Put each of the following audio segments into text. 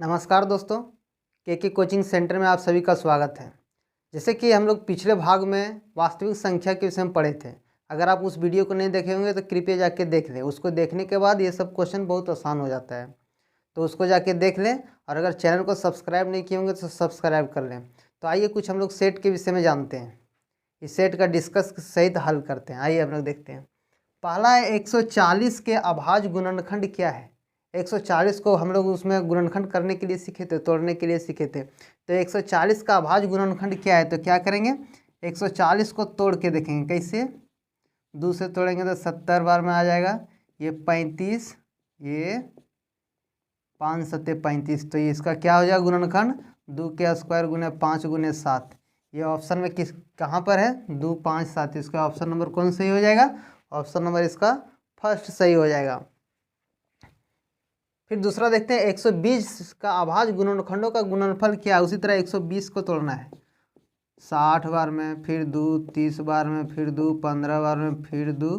नमस्कार दोस्तों, के कोचिंग सेंटर में आप सभी का स्वागत है। जैसे कि हम लोग पिछले भाग में वास्तविक संख्या के विषय में पढ़े थे। अगर आप उस वीडियो को नहीं देखे होंगे तो कृपया जाके देख लें। उसको देखने के बाद ये सब क्वेश्चन बहुत आसान हो जाता है, तो उसको जाके देख लें। और अगर चैनल को सब्सक्राइब नहीं किए होंगे तो सब्सक्राइब कर लें। तो आइए कुछ हम लोग सेट के विषय में जानते हैं। इस सेट का डिस्कस सहित हल करते हैं। आइए हम लोग देखते हैं। पहला है 140 के अभाज्य गुणनखंड क्या है। 140 को हम लोग उसमें गुणनखंड करने के लिए सीखे थे, तोड़ने के लिए सीखे थे। तो 140 का अभाज्य गुणनखंड क्या है, तो क्या करेंगे, 140 को तोड़ के देखेंगे। कैसे? 2 से तोड़ेंगे तो 70 बार में आ जाएगा। ये 35, ये 5 सत्ते 35। तो ये इसका क्या हो जाएगा गुणनखंड, 2 के स्क्वायर गुने 5 गुने 7। ये ऑप्शन में किस कहाँ पर है, 2 5 7। इसका ऑप्शन नंबर कौन सही हो जाएगा? ऑप्शन नंबर इसका फर्स्ट सही हो जाएगा। फिर दूसरा देखते हैं 120 का अभाज्य गुणनखंडों का गुणनफल क्या है। उसी तरह 120 को तोड़ना है 60 बार में, फिर 2 30 बार में, फिर 2 15 बार में, फिर 2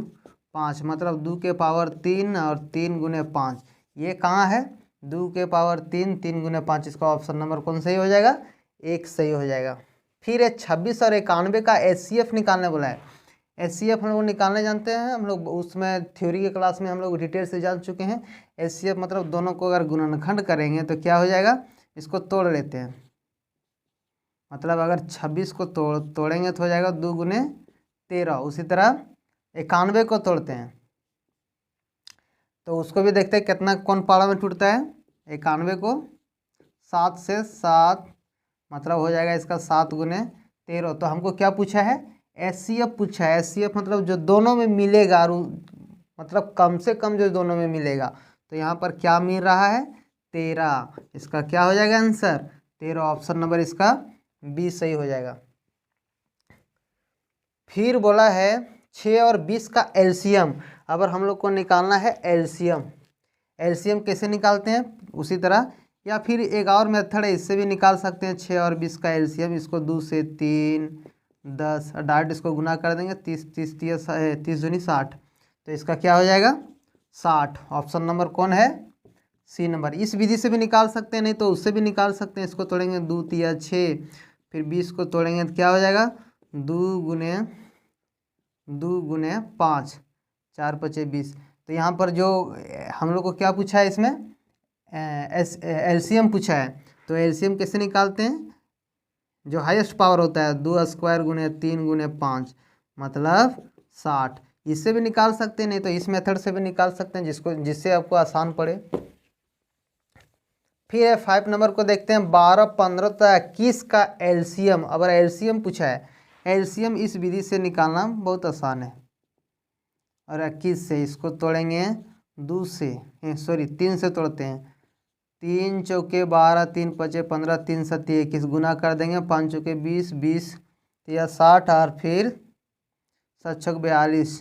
5, मतलब 2 के पावर 3 और 3 गुने 5। ये कहाँ है? 2 के पावर 3 3 गुने 5। इसका ऑप्शन नंबर कौन सही हो जाएगा? 1 सही हो जाएगा। फिर 26 और 91 का HCF निकालने बोला है। HCF हम लोग निकालने जानते हैं, हम लोग उसमें थ्योरी के क्लास में हम लोग डिटेल से जान चुके हैं। HCF मतलब दोनों को अगर गुणनखंड करेंगे तो क्या हो जाएगा, इसको तोड़ लेते हैं। मतलब अगर 26 को तोड़ेंगे तो हो जाएगा 2 गुने 13। उसी तरह 91 को तोड़ते हैं तो उसको भी देखते हैं कितना कौन पाड़ा में टूटता है। 91 को 7 से 7, मतलब हो जाएगा इसका 7 गुने 13। तो हमको क्या पूछा है? HCF पूछा है। HCF मतलब जो दोनों में मिलेगा, और मतलब कम से कम जो दोनों में मिलेगा। तो यहाँ पर क्या मिल रहा है? 13। इसका क्या हो जाएगा आंसर? 13। ऑप्शन नंबर इसका बी सही हो जाएगा। फिर बोला है 6 और 20 का एलसीएम। अगर हम लोग को निकालना है एलसीएम कैसे निकालते हैं उसी तरह, या फिर एक और मेथड है, इससे भी निकाल सकते हैं 6 और 20 का एलसीएम। इसको 2 से 3 10 डायरेक्ट इसको गुना कर देंगे। 30 30 30 दूनी 60। तो इसका क्या हो जाएगा? 60। ऑप्शन नंबर कौन है? C number. इस विधि से भी निकाल सकते हैं, नहीं तो उससे भी निकाल सकते हैं। इसको तोड़ेंगे 2 3 6, फिर 20 को तोड़ेंगे तो क्या हो जाएगा, 2 गुने 5, 4 5 20। तो यहाँ पर जो हम लोग को क्या पूछा है, इसमें एलसीएम पूछा है। तो एलसीएम कैसे निकालते हैं? जो हाईएस्ट पावर होता है 2 स्क्वायर गुने 3 गुने 5, मतलब 60। इससे भी निकाल सकते हैं, नहीं तो इस मेथड से भी निकाल सकते हैं, जिससे आपको आसान पड़े। फिर 5 नंबर को देखते हैं। 12 15 तक 21 का एलसीएम। अगर एलसीएम पूछा है, एलसीएम इस विधि से निकालना बहुत आसान है। और 21 से इसको तोड़ेंगे 2 से, 3 से तोड़ते हैं। 3 चौके 12, 3 पचे 15, 3 सत्ते 21, गुना कर देंगे। 5 चौके 20, 20 या 60, और फिर 7 छक 42,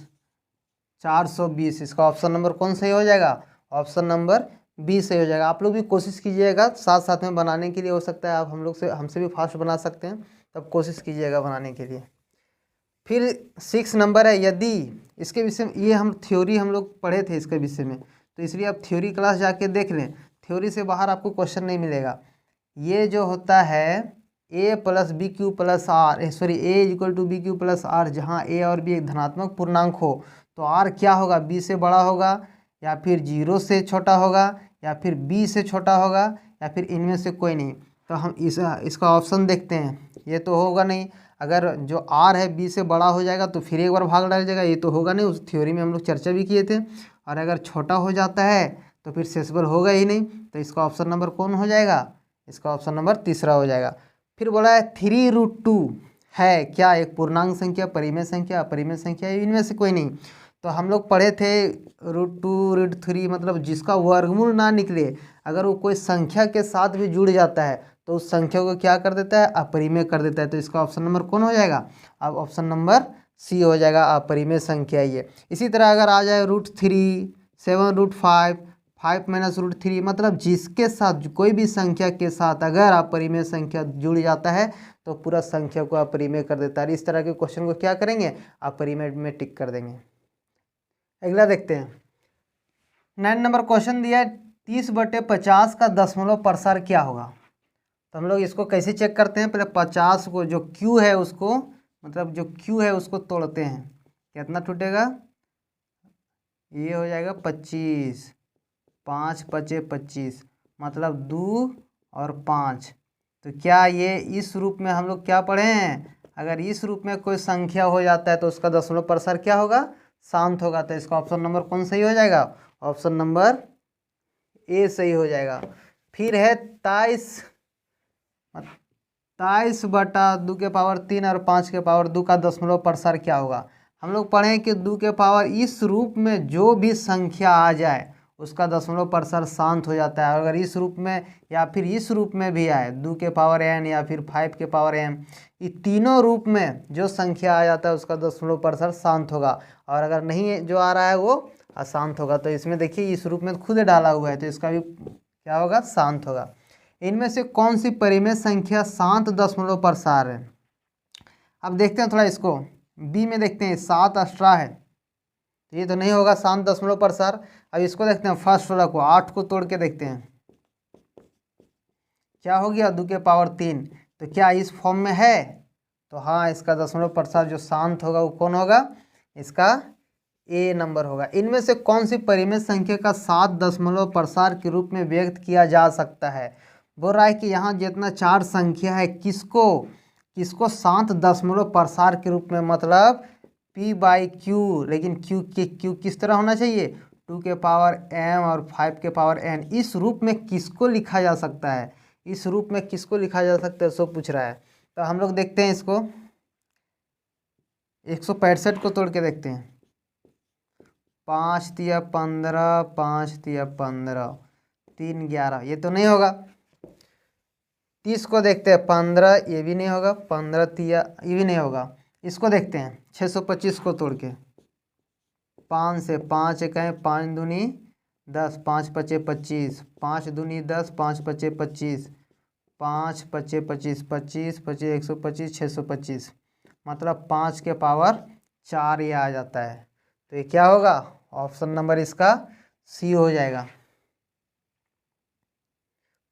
420। इसका ऑप्शन नंबर कौन सही हो जाएगा? ऑप्शन नंबर बी सही हो जाएगा। आप लोग भी कोशिश कीजिएगा साथ साथ में बनाने के लिए। हो सकता है आप हमसे भी फास्ट बना सकते हैं, तब कोशिश कीजिएगा बनाने के लिए। फिर 6 नंबर है। यदि इसके विषय में, ये हम थ्योरी हम लोग पढ़े थे इसके विषय में, तो इसलिए आप थ्योरी क्लास जाके देख लें। थ्योरी से बाहर आपको क्वेश्चन नहीं मिलेगा। ये जो होता है A plus B Q plus R, A equal to B Q plus R, जहाँ ए और बी एक धनात्मक पूर्णांक हो तो आर क्या होगा? बी से बड़ा होगा, या फिर 0 से छोटा होगा, या फिर बी से छोटा होगा, या फिर इनमें से कोई नहीं। तो हम इसका ऑप्शन देखते हैं। ये तो होगा नहीं। अगर जो आर है बी से बड़ा हो जाएगा तो फिर एक बार भाग डाल जाएगा, ये तो होगा नहीं। उस थ्योरी में हम लोग चर्चा भी किए थे। और अगर छोटा हो जाता है तो फिर सेसिबल होगा ही नहीं। तो इसका ऑप्शन नंबर कौन हो जाएगा? इसका ऑप्शन नंबर तीसरा हो जाएगा। फिर बोला है 3√2 है क्या? एक पूर्णांक संख्या, परिमेय संख्या, अपरिमेय संख्या, इनमें से कोई नहीं। तो हम लोग पढ़े थे √2 √3, मतलब जिसका वर्गमूल ना निकले, अगर वो कोई संख्या के साथ भी जुड़ जाता है तो उस संख्या को क्या कर देता है? अपरिमेय कर देता है। तो इसका ऑप्शन नंबर कौन हो जाएगा? अब ऑप्शन नंबर सी हो जाएगा, अपरिमेय संख्या ये। इसी तरह अगर आ जाए √3 7 √5 5 - √3, मतलब जिसके साथ कोई भी संख्या के साथ अगर अपरिमेय संख्या जुड़ जाता है तो पूरा संख्या को अपरिमेय कर देता है। इस तरह के क्वेश्चन को क्या करेंगे? अपरिमेय में टिक कर देंगे। अगला देखते हैं। 9 नंबर क्वेश्चन दिया है 30/50 का दशमलव प्रसार क्या होगा। तो हम लोग इसको कैसे चेक करते हैं, पहले 50 को जो Q है उसको, मतलब जो Q है उसको तोड़ते हैं, कितना टूटेगा, ये हो जाएगा 25, 5 × 25 मतलब 2 और 5। तो क्या ये इस रूप में हम लोग क्या पढ़े हैं, अगर इस रूप में कोई संख्या हो जाता है तो उसका दशमलव प्रसार क्या होगा, शांत होगा। तो इसका ऑप्शन नंबर कौन सही हो जाएगा, ऑप्शन नंबर ए सही हो जाएगा। फिर है 23/2 और 5/2 का दशमलव प्रसार क्या होगा। हम लोग पढ़ें कि 2 के पावर इस रूप में जो भी संख्या आ जाए उसका दशमलव प्रसार शांत हो जाता है। और अगर इस रूप में या फिर इस रूप में भी आए 2 के पावर n या फिर 5 के पावर m, ये तीनों रूप में जो संख्या आ जाता है उसका दशमलव प्रसार शांत होगा। और अगर नहीं जो आ रहा है वो अशांत होगा। तो इसमें देखिए इस रूप में खुद डाला हुआ है तो इसका भी क्या होगा, शांत होगा। इनमें से कौन सी परिमेय संख्या शांत दशमलव प्रसार है। अब देखते हैं थोड़ा इसको, बी में देखते हैं 7 एक्स्ट्रा है, ये तो नहीं होगा शांत दशमलव प्रसार। अब इसको देखते हैं फर्स्ट वाला को, 8 को तोड़ के देखते हैं क्या हो गया, 2 के पावर 3। तो क्या इस फॉर्म में है, तो हाँ इसका दशमलव प्रसार जो शांत होगा वो कौन होगा, इसका ए नंबर होगा। इनमें से कौन सी परिमेय संख्या का 7 दशमलव प्रसार के रूप में व्यक्त किया जा सकता है। बोल रहा है कि यहाँ जितना 4 संख्या है किसको किसको 7 दशमलव प्रसार के रूप में, मतलब P/Q, लेकिन Q किस तरह होना चाहिए, 2 के पावर m और 5 के पावर n। इस रूप में किसको लिखा जा सकता है, इस रूप में किसको लिखा जा सकता है सो पूछ रहा है। तो हम लोग देखते हैं इसको 165 को तोड़ के देखते हैं, 5 × 15, 5 × 15, 3 11, ये तो नहीं होगा। 30 को देखते हैं 15, ये भी नहीं होगा। 15 × 3 ये भी नहीं होगा। इसको देखते हैं 625 को तोड़ के, 5 से 5 1 5 दूनी 10, 5 × 5 25, 5 दूनी 10, 5 × 5 25, 5 × 5 25, 25 25 125, 625 मतलब 5 के पावर 4 ये आ जाता है। तो ये क्या होगा, ऑप्शन नंबर इसका सी हो जाएगा।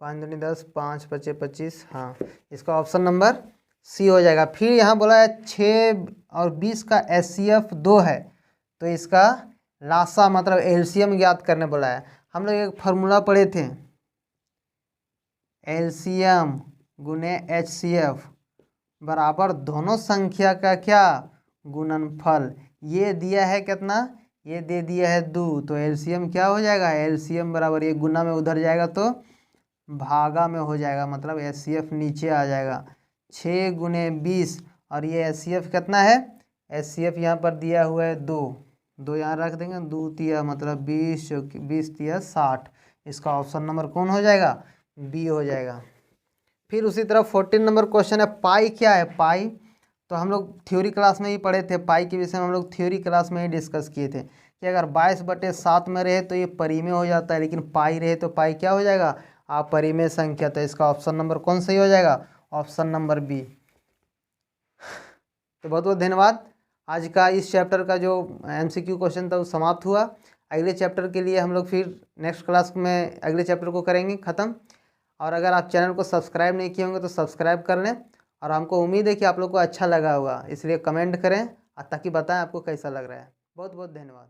5 दूनी 10, 5 × 5 25, हाँ इसका ऑप्शन नंबर सी हो जाएगा। फिर यहाँ बोला है 6 और 20 का HCF 2 है, तो इसका लासा मतलब एलसीएम ज्ञात करने बोला है। हम लोग एक फार्मूला पढ़े थे, एलसीएम गुने HCF बराबर दोनों संख्या का क्या, गुणनफल। ये दिया है कितना, ये दे दिया है 2, तो एलसीएम क्या हो जाएगा, एलसीएम बराबर ये गुना में उधर जाएगा तो भागा में हो जाएगा, मतलब HCF नीचे आ जाएगा। 6 × 20 और ये HCF कितना है, HCF यहाँ पर दिया हुआ है 2 यहाँ रख देंगे, 2 तिया मतलब 20, 20 तिया 60। इसका ऑप्शन नंबर कौन हो जाएगा, बी हो जाएगा। फिर उसी तरह 14 नंबर क्वेश्चन है, पाई क्या है, पाई तो हम लोग थ्योरी क्लास में ही पढ़े थे, पाई के विषय में हम लोग थ्योरी क्लास में ही डिस्कस किए थे कि अगर 22/7 में रहे तो ये परिमेय हो जाता है, लेकिन पाई रहे तो पाई क्या हो जाएगा, अपरिमेय संख्या। तो इसका ऑप्शन नंबर कौन सही हो जाएगा, ऑप्शन नंबर बी। तो बहुत बहुत धन्यवाद। आज का इस चैप्टर का जो MCQ क्वेश्चन था वो समाप्त हुआ। अगले चैप्टर के लिए हम लोग फिर नेक्स्ट क्लास में अगले चैप्टर को करेंगे ख़त्म। और अगर आप चैनल को सब्सक्राइब नहीं किए होंगे तो सब्सक्राइब कर लें। और हमको उम्मीद है कि आप लोग को अच्छा लगा होगा, इसलिए कमेंट करें ताकि बताएं आपको कैसा लग रहा है। बहुत बहुत धन्यवाद।